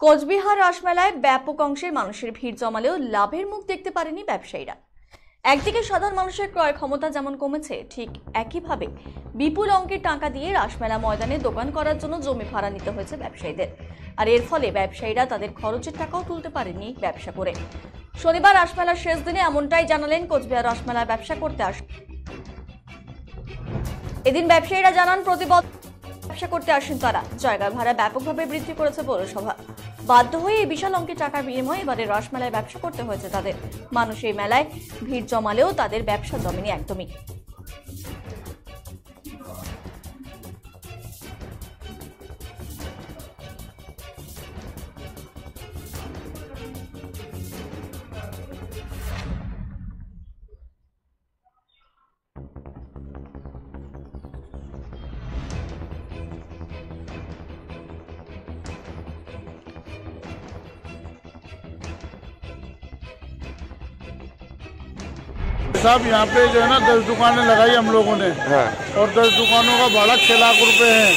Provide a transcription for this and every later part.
কোচবিহার রাসমেলায় ব্যাপক অংশের মানুষের ভিড় জমালেও লাভের মুখ দেখতে পারেনি ব্যবসায়ীরা। একদিকে সাধারণ মানুষের ক্রয় ক্ষমতা যেমন কমেছে, ঠিক একইভাবে বিপুল অঙ্কের টাকা দিয়ে রাসমেলা ময়দানে দোকান করার জন্য জমি ভাড়া নিতে হয়েছে ব্যবসায়ীদের। আর এর ফলে ব্যবসায়ীরা তাদের খরচের টাকাও তুলতে পারেননি ব্যবসা করে। শনিবার রাসমেলার শেষ দিনে এমনটাই জানালেন কোচবিহার রাসমেলায় ব্যবসা করতে আসেন। এদিন ব্যবসায়ীরা জানান, ব্যবসা করতে আসেন তারা। জায়গার ভাড়া ব্যাপকভাবে বৃদ্ধি করেছে পৌরসভা। বাধ্য হয়ে এই বিশাল অঙ্কের টাকার বিনিময়ে এবারে রাসমেলায় ব্যবসা করতে হয়েছে তাদের। মানুষ এই মেলায় ভিড় জমালেও তাদের ব্যবসা জমেনি একদমই। साहब यहाँ पे जो है ना 10 दुकानें लगाई हम लोगों ने। और 10 दुकानों का भाड़ा 6 लाख रुपए है।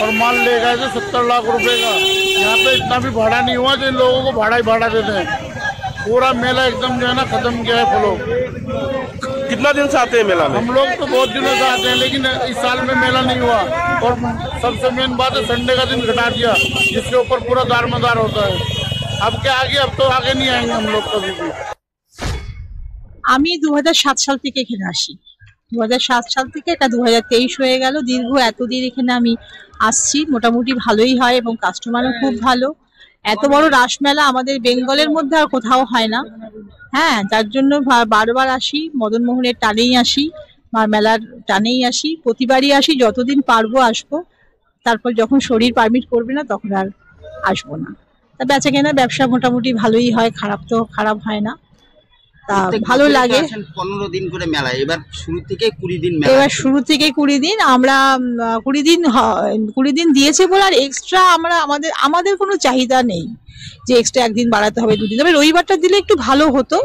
और माल ले गए थे 70 लाख रुपए का। यहाँ पे इतना भी भाड़ा नहीं हुआ, जिन लोगों को भाड़ा ही भाड़ा देते हैं। पूरा मेला एकदम जो है ना खत्म किया है फलों। कितना दिन से आते हैं मेला में? हम लोग तो बहुत दिनों से आते हैं, लेकिन इस साल में मेला नहीं हुआ। और सबसे मेन बात है, संडे का दिन घटा दिया, जिसके ऊपर पूरा दारमदार होता है। अब क्या आगे, अब तो आगे नहीं आएंगे हम लोग कभी भी। আমি 2007 সাল থেকে এখানে আসি। 2007 সাল থেকে এটা 2023 হয়ে গেল। দীর্ঘ এতদিন এখানে আমি আসছি, মোটামুটি ভালোই হয় এবং কাস্টমারও খুব ভালো। এত বড় রাসমেলা আমাদের বেঙ্গলের মধ্যে আর কোথাও হয় না। হ্যাঁ, যার জন্য বারবার আসি, মদন মোহনের টানেই আসি, মেলার টানেই আসি, প্রতিবারই আসি, যতদিন পারবো আসবো। তারপর যখন শরীর পারমিট করবে না তখন আর আসবো না। তা বেচা কেনা ব্যবসা মোটামুটি ভালোই হয়, খারাপ হয় না। ভালো লাগে। 15 দিন করে মেলা, এবার শুরু থেকে 20 দিন মেলা। এবার শুরু থেকে 20 দিন, আমরা 20 দিন দিয়েছে বলে আর এক্সট্রা আমাদের কোনো চাহিদা নেই যে এক্সট্রা একদিন বাড়াতে হবে, 2 দিন। তবে রবিবারটা দিলে একটু ভালো হতো,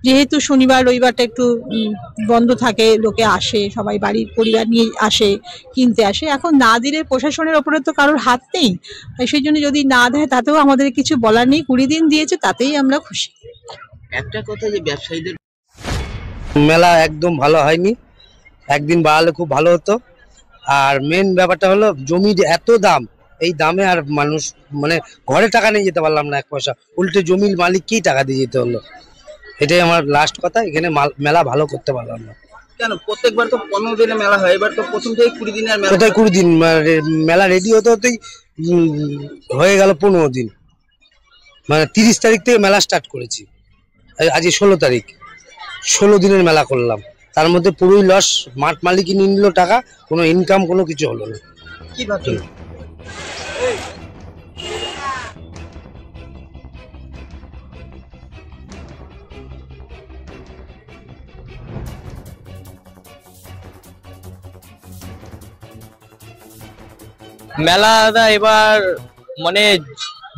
যেহেতু শনিবার রবিবারটা একটু বন্ধ থাকে, লোকে আসে, সবাই বাড়ির পরিবার নিয়ে আসে, কিনতে আসে। এখন না দিলে প্রশাসনের ওপরে তো কারোর হাত নেই, সেই জন্য যদি না দেয় তাতেও আমাদের কিছু বলার নেই। 20 দিন দিয়েছে, তাতেই আমরা খুশি। একটা কথা, যে ব্যবসায়ীদের মেলা একদম ভালো হয়নি, একদিন বাড়ালে খুব ভালো হতো। আর মেন ব্যাপারটা হলো জমির এত দাম, এই দামে আর মানুষ মানে ঘরে টাকা নিয়ে যেতে পারলাম না এক পয়সা, উল্টে জমির মালিককেই টাকা দিয়ে যেতে হলো। এটাই আমার লাস্ট কথা। এখানে মেলা ভালো করতে পারলাম না। কেন? প্রত্যেকবার তো 15 দিনের মেলা হয়, এবার তো প্রথম থেকে 20 দিনের মেলা। কোথায় 20 দিন? মেলা রেডি হতে হতেই হয়ে গেল 15 দিন। মানে 30 তারিখ থেকে মেলা স্টার্ট করেছি, আজ 16 তারিখ। 16 দিনের মেলা করলাম, তার মধ্যে পুরোই লস। মাঠ মালিকই নিয়ে নিল টাকা, কোনো ইনকাম কোনো কিছু হলো না। কি ভাবছেন? মেলা এবার মানে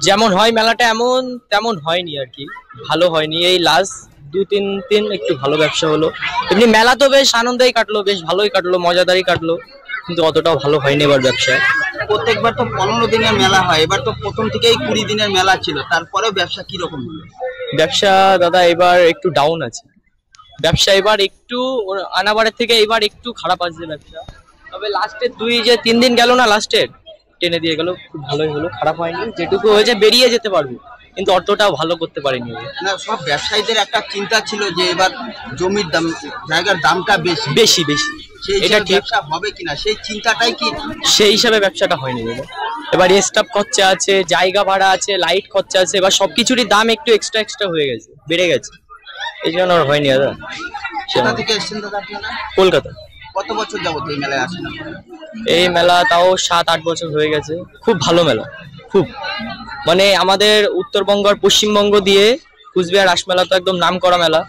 যেমন হয় মেলাটা এমন তেমন হয়নি আর কি, ভালো হয়নি। এই লাস্ট 2-3 দিন একটু ভালো ব্যবসা হলো। এমনি মেলা তো বেশ আনন্দেই কাটলো, বেশ ভালোই কাটলো, মজাদারই কাটলো, কিন্তু অতটাও ভালো হয়নি এবার ব্যবসা। প্রত্যেকবার তো 15 দিনের মেলা হয়, এবার তো প্রথম থেকেই 20 দিনের মেলা ছিল, তারপরে ব্যবসা কি রকম হলো? ব্যবসা দাদা এবার একটু ডাউন আছে। ব্যবসা এবার একটু আনাবারের থেকে এবার একটু খারাপ আসছে ব্যবসা। তবে লাস্টের 2-3 দিন গেল না, লাস্টের টেনে দিয়ে গেল, খুব ভালোই হলো, খারাপ হয়নি। যেটুকু হয়েছে বেরিয়ে যেতে পারবো, কিন্তু অতটাও ভালো করতে পারিনি। না, সব ব্যবসায়ীদের একটা চিন্তা ছিল যে এবার জমির দাম, জায়গার দামটা বেশি। এটা ব্যবসা হবে কিনা, সেই চিন্তাটাই কি, সেই হিসাবে ব্যবসাটা হয়নি দাদা। এবার স্টাফ খরচা আছে, জায়গা ভাড়া আছে, লাইট খরচা আছে, এবার সবকিছুরই দাম একটু এক্সট্রা হয়ে গেছে, বেড়ে গেছে, এই জন্য আর হয়নি দাদা। কোথা থেকে এসেছেন দাদা আপনারা? কলকাতা। কত বছর যাবত এই মেলায় আসেন? এই মেলা তাও 7-8 বছর হয়ে গেছে। খুব ভালো মেলা, খুব মানে আমাদের উত্তরবঙ্গ আর পশ্চিমবঙ্গ দিয়ে কুচবিহার রাসমেলা তো একদম নাম করা মেলা।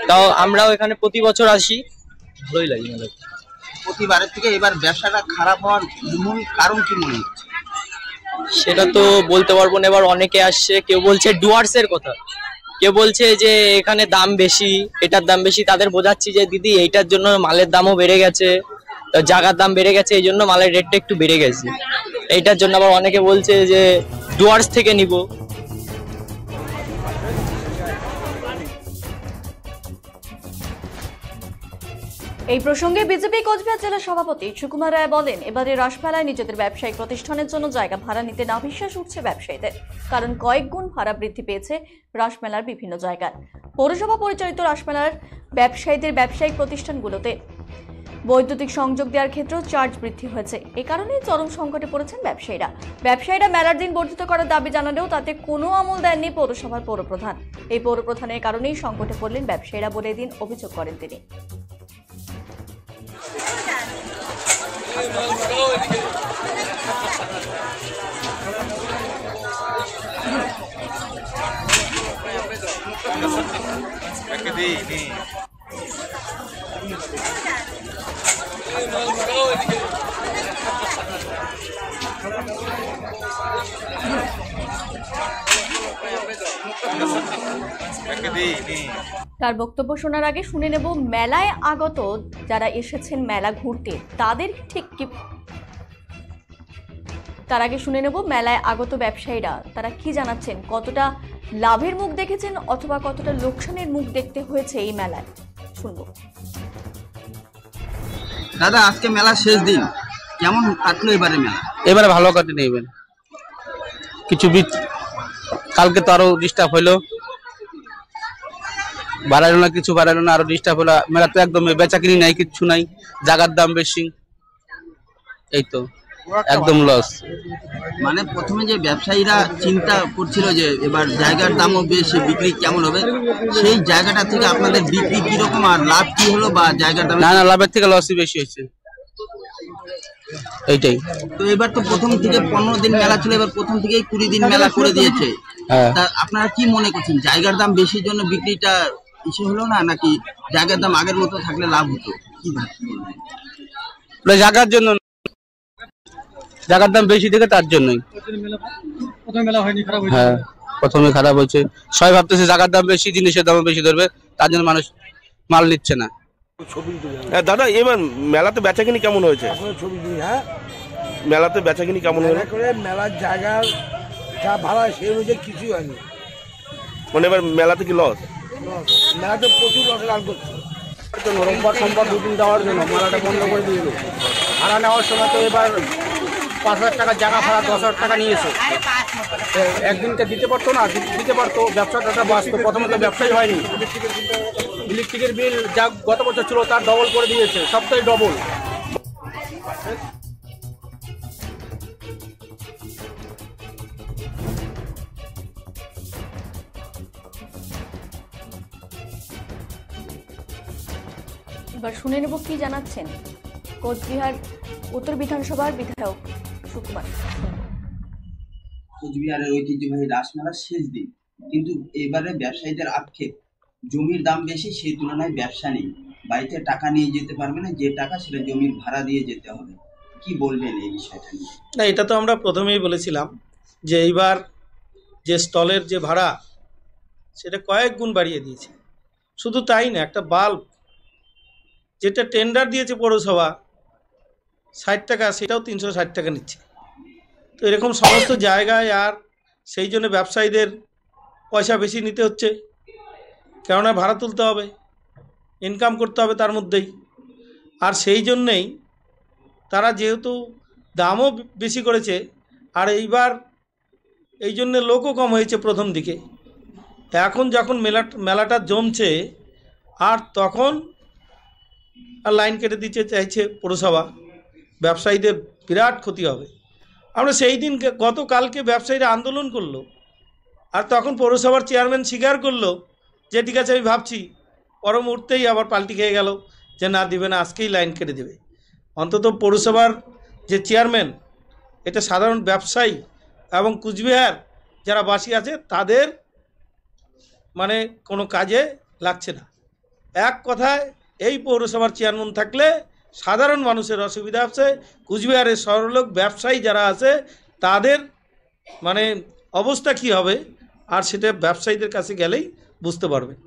তাও আমরাও এখানে প্রতি বছর আসি, ভালোই লাগে মেলা। প্রতিবারের থেকে এবার ব্যবসাটা খারাপ হওয়ার মূল কারণ কি মনে হচ্ছে? সেটা তো বলতে পারবো না। এবার অনেকে আসছে, কেউ বলছে ডুয়ার্সের কথা, কেউ বলছে যে এখানে দাম বেশি, এটার দাম বেশি। তাদের বোঝাচ্ছি যে দিদি এইটার জন্য মালের দামও বেড়ে গেছে, জায়গার দাম বেড়ে গেছে, এই জন্য মালের রেটটা একটু বেড়ে গেছে। এইটার জন্য আবার অনেকে বলছে যে ডুয়ার্স থেকে নিব। এই প্রসঙ্গে বিজেপি কোচবিহার জেলা সভাপতি সুকুমার রায় বলেন, এবারে রাসমেলায় নিজেদের ব্যবসায়িক প্রতিষ্ঠানের জন্য জায়গা ভাড়া নিতে না বিশ্বাস উঠছে ব্যবসায়ীদের, কারণ কয়েক গুণ ভাড়া বৃদ্ধি পেয়েছে রাসমেলার বিভিন্ন জায়গায়। পৌরসভা পরিচালিত রাসমেলার ব্যবসায়ীদের ব্যবসায়িক প্রতিষ্ঠানগুলোতে বৈদ্যুতিক সংযোগ দেওয়ার ক্ষেত্রেও চার্জ বৃদ্ধি হয়েছে। এ কারণেই চরম সংকটে পড়েছেন ব্যবসায়ীরা মেলার দিন বর্ধিত করার দাবি জানালেও তাতে কোনো আমল দেননি পৌরসভার পৌরপ্রধান। এই পৌরপ্রধানের কারণেই সংকটে পড়লেন ব্যবসায়ীরা বলে এদিন অভিযোগ করেন তিনি। তার বক্তব্য শোনার আগে শুনে নেব মেলায় আগত যারা এসেছেন মেলা ঘুরতে তাদের ঠিক কি, তার আগে শুনে নেব মেলায় আগত ব্যবসায়ীরা তারা কি জানাচ্ছেন, কতটা লাভের মুখ দেখেছেন অথবা কতটা লোকসানের মুখ দেখতে হয়েছে এই মেলায়, শুনবো। দাদা, আজকে মেলা শেষ দিন, কেমন কাটলো এবারে মেলা? এবারে ভালো কাটেনি, এবার কিছু কালকে তো আরো ডিস্টার্ব হইলো, বাড়াইলো না, কিছু বাড়াইলো না, আরো ডিস্টার্ব হলো। মেলা তো একদম বেচা কিনি নাই, কিচ্ছু নাই, জায়গার দাম বেশি, এই তো একদম লস। মানে প্রথমে যে ব্যবসায়ীরা চিন্তা করছিল যে এবার জায়গার দামও বেশি, বিক্রি কেমন হবে, সেই জায়গাটা থেকে আপনাদের বিক্রি কিরকম আর লাভ কি হলো, বা জায়গার দাম? না, লাভের থেকে লসই বেশি হয়েছে, এইটাই। তো এবার তো প্রথম থেকে 15 দিন মেলা ছিল, এবার প্রথম থেকেই 20 দিন মেলা করে দিয়েছে। আপনারা কি মনে করছেন, জায়গার দাম বেশির জন্য বিক্রিটা বেশি হলো না, নাকি জায়গার দাম আগের মতো থাকলে লাভ হতো? কি ভাবছেন? জায়গার জন্য, জায়গার দাম বেশি থেকে তার জন্যই। হ্যাঁ, প্রথমে খারাপ হয়েছে, সবাই ভাবতেছে জায়গার দাম বেশি, জিনিসের দাম বেশি ধরবে, তার জন্য মানুষ মাল নিচ্ছে না। দাদা, এবার মেলাতে বেচাকিনি কেমন হয়েছে? মেলাতে বেচাকিনি কেমন হয়েছে? মেলার জায়গার যা ভাড়া সেই অনুযায়ী কিছুই হয়নি। মানে এবার মেলাতে কি লস? মেলাতে প্রচুর লস লাভ করছে। রোববার সোমবার 2 দিন দেওয়ার জন্য মেলাটা বন্ধ করে দিয়ে দিল। ভাড়া নেওয়ার সময় তো এবার 5,000 টাকা জায়গা ভাড়া 10,000 টাকা নিয়েছে। একদিনটা দিতে পারতো না, দিতে পারতো, ব্যবসাটা বাঁচতো। প্রথমে তো ব্যবসাই হয়নি, ইলেকট্রিকের বিল যা গত বছর ছিল তার ডবল করে দিয়েছে, সবটাই ডবল। এবার শুনে নেব কি জানাচ্ছেন কোচবিহার উত্তর বিধানসভার বিধায়ক সুকুমার। কোচবিহারের ঐতিহ্যবাহী রাসমেলার শেষ দিন, কিন্তু এবারে ব্যবসায়ীদের আক্ষেপ জমির দাম বেশি, সেই তুলনায় ব্যবসা নেই, বাড়িতে টাকা নিয়ে যেতে পারবে না, যে টাকা সেটা জমির ভাড়া দিয়ে যেতে হবে। কি বলবেন এই বিষয়টা নিয়ে? না, এটা তো আমরা প্রথমেই বলেছিলাম যে এইবার যে স্টলের যে ভাড়া সেটা কয়েক গুণ বাড়িয়ে দিয়েছে। শুধু তাই না, একটা বাল্ব যেটা টেন্ডার দিয়েছে পৌরসভা 60 টাকা, সেটাও 360 টাকা নিচ্ছে। তো এরকম সমস্ত জায়গায় আর সেই জন্য ব্যবসায়ীদের পয়সা বেশি নিতে হচ্ছে, কেননা ভাড়া তুলতে হবে, ইনকাম করতে হবে তার মধ্যেই। আর সেই জন্যেই তারা যেহেতু দামও বেশি করেছে, আর এইবার এই জন্যে লোকও কম হয়েছে প্রথম দিকে। এখন যখন মেলাটা জমছে, আর তখন আর লাইন কেটে দিতে চাইছে পৌরসভা, ব্যবসায়ীদের বিরাট ক্ষতি হবে। আমরা সেই দিন গতকালকে ব্যবসায়ীরা আন্দোলন করলো, আর তখন পৌরসভার চেয়ারম্যান স্বীকার করলো যে ঠিক আছে আমি ভাবছি, পর মুহূর্তেই আবার পাল্টি খেয়ে গেল যে না দিবে না, আজকেই লাইন কেটে দেবে। অন্তত পৌরসভার যে চেয়ারম্যান, এটা সাধারণ ব্যবসায়ী এবং কুচবিহার যারা বাসী আছে তাদের মানে কোনো কাজে লাগছে না। এক কথায় এই পৌরসভার চেয়ারম্যান থাকলে সাধারণ মানুষের অসুবিধা আছে, কুচবিহারের সরলোক ব্যবসায়ী যারা আছে তাদের মানে অবস্থা কি হবে, আর সেটা ব্যবসায়ীদের কাছে গেলেই বুঝতে পারবেন।